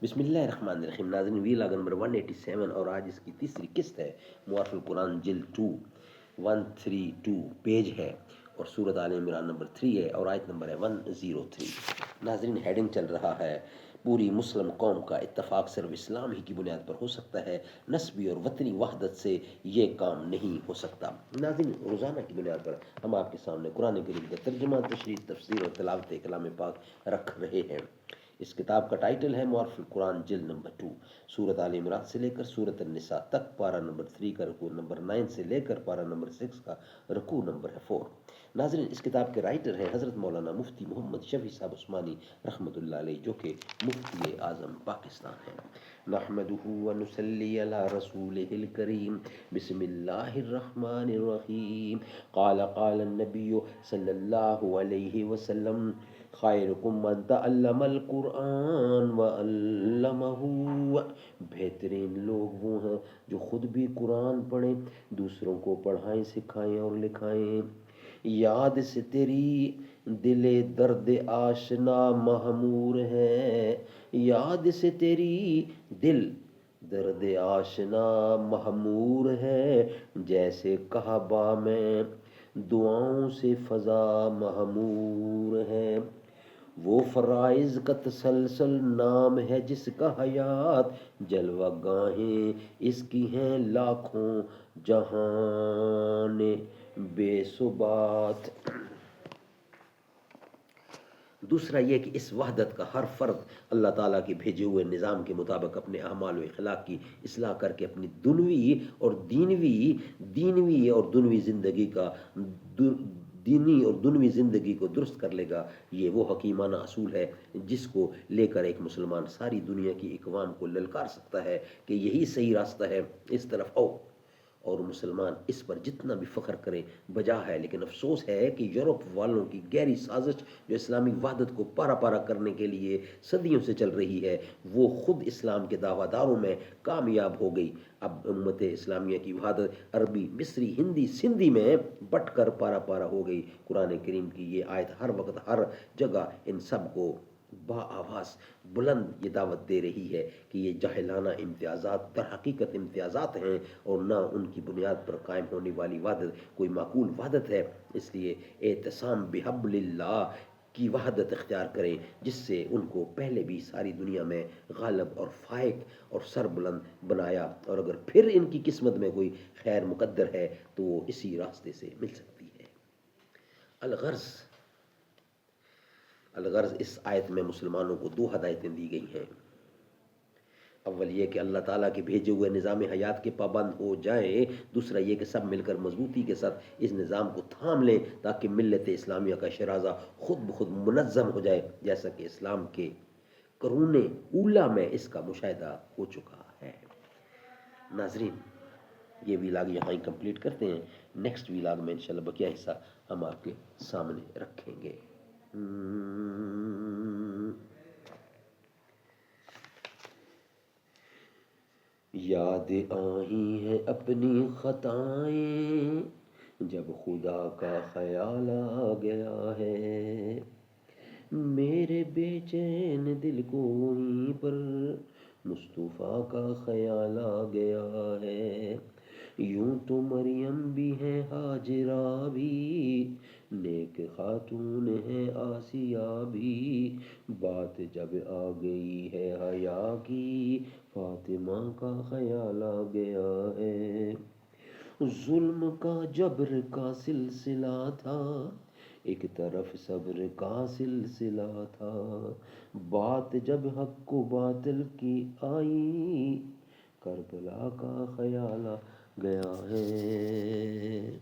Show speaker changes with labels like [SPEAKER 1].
[SPEAKER 1] بسم اللہ الرحمن الرحیم. ناظرین، ویلاگ نمبر 187 اور آج اس کی تیسری قسط ہے. معارف القرآن جلد 2 132 پیج ہے اور سورۃ آل عمران نمبر 3 ہے اور آیت نمبر ہے 103. ناظرین، ہیڈنگ چل رہا ہے پوری مسلم قوم کا اتفاق صرف اسلام ہی کی بنیاد پر ہو سکتا ہے، نسبی اور وطنی وحدت سے یہ کام نہیں ہو سکتا. ناظرین، روزانہ کی بنیاد پر ہم آپ کے سامنے قرآن کریم کا ترجمہ، تشریح، تفسیر اور تلاوت کلام پاک رکھ رہے ہیں. اس کتاب کا ٹائٹل ہے معارف القرآن جلد نمبر 2، سورۃ آل عمران سے لے کر سورۃ النساء تک، پارہ نمبر 3 کا رکوع نمبر 9 سے لے کر پارہ نمبر 6 کا رکوع نمبر 4. ناظرین، اس کتاب کے رائٹر ہیں حضرت مولانا مفتی محمد شفیع صاحب عثمانی رحمۃ اللہ علیہ، جو کہ مفتی اعظم پاکستان ہیں. نحمدہ ونصلی علی رسولہ الکریم. بسم اللہ الرحمن الرحیم. قال النبی صلی اللہ علیہ وسلم: خیرکم من تعلم القرآن وعلمہ. بہترین لوگ وہ ہیں جو خود بھی قرآن پڑھیں، دوسروں کو پڑھائیں، سکھائیں اور لکھائیں. یاد سے تیری دل درد آشنا مہمور ہے، یاد سے تیری دل درد آشنا مہمور ہے، جیسے کعبہ میں دعاؤں سے فضا مہمور ہے. وہ فرائض کا تسلسل نام ہے جس کا حیات، جلوہ گاہیں اس کی ہیں لاکھوں جہان بے ثبات. دوسرا یہ کہ اس وحدت کا ہر فرد اللہ تعالیٰ کے بھیجے ہوئے نظام کے مطابق اپنے اعمال و اخلاق کی اصلاح کر کے اپنی دینوی اور دنوی زندگی کا دینی اور دنوی زندگی کو درست کر لے گا. یہ وہ حکیمانہ اصول ہے جس کو لے کر ایک مسلمان ساری دنیا کی اقوام کو للکار سکتا ہے کہ یہی صحیح راستہ ہے، اس طرف آؤ. اور مسلمان اس پر جتنا بھی فخر کریں بجا ہے. لیکن افسوس ہے کہ یورپ والوں کی گہری سازش جو اسلامی وحدت کو پارا پارا کرنے کے لیے صدیوں سے چل رہی ہے، وہ خود اسلام کے دعویٰ داروں میں کامیاب ہو گئی. اب امت اسلامیہ کی وحدت عربی، مصری، ہندی، سندھی میں بٹ کر پارا پارا ہو گئی. قرآن کریم کی یہ آیت ہر وقت ہر جگہ ان سب کو با آواز بلند یہ دعوت دے رہی ہے کہ یہ جاہلانہ امتیازات در حقیقت امتیازات ہیں اور نہ ان کی بنیاد پر قائم ہونے والی وحدت کوئی معقول وحدت ہے. اس لیے اعتصام بحبل اللہ کی وحدت اختیار کریں جس سے ان کو پہلے بھی ساری دنیا میں غالب اور فائق اور سر بلند بنایا، اور اگر پھر ان کی قسمت میں کوئی خیر مقدر ہے تو وہ اسی راستے سے مل سکتی ہے. الغرض اس آیت میں مسلمانوں کو 2 ہدایتیں دی گئی ہیں. اول یہ کہ اللہ تعالیٰ کے بھیجے ہوئے نظام حیات کے پابند ہو جائیں. دوسرا یہ کہ سب مل کر مضبوطی کے ساتھ اس نظام کو تھام لیں تاکہ ملت اسلامیہ کا شرازہ خود بخود منظم ہو جائے، جیسا کہ اسلام کے قرون اولا میں اس کا مشاہدہ ہو چکا ہے. ناظرین، یہ ویلاگ یہاں ہی کمپلیٹ کرتے ہیں. نیکسٹ ویلاگ میں انشاءاللہ بقیہ حصہ ہم آپ کے سامنے رکھیں گے. یاد آئی ہیں اپنی خطائیں جب خدا کا خیال آ گیا ہے، میرے بے چین دل کو وہیں پر مصطفیٰ کا خیال آ گیا ہے. یوں تو مریم بھی ہے، ہاجرہ بھی، نیک خاتون ہے آسیہ بھی، بات جب آ گئی ہے حیا کی فاطمہ کا خیال آ گیا ہے. ظلم کا جبر کا سلسلہ تھا، ایک طرف صبر کا سلسلہ تھا، بات جب حق و باطل کی آئی کربلا کا خیال آ گیا ہے.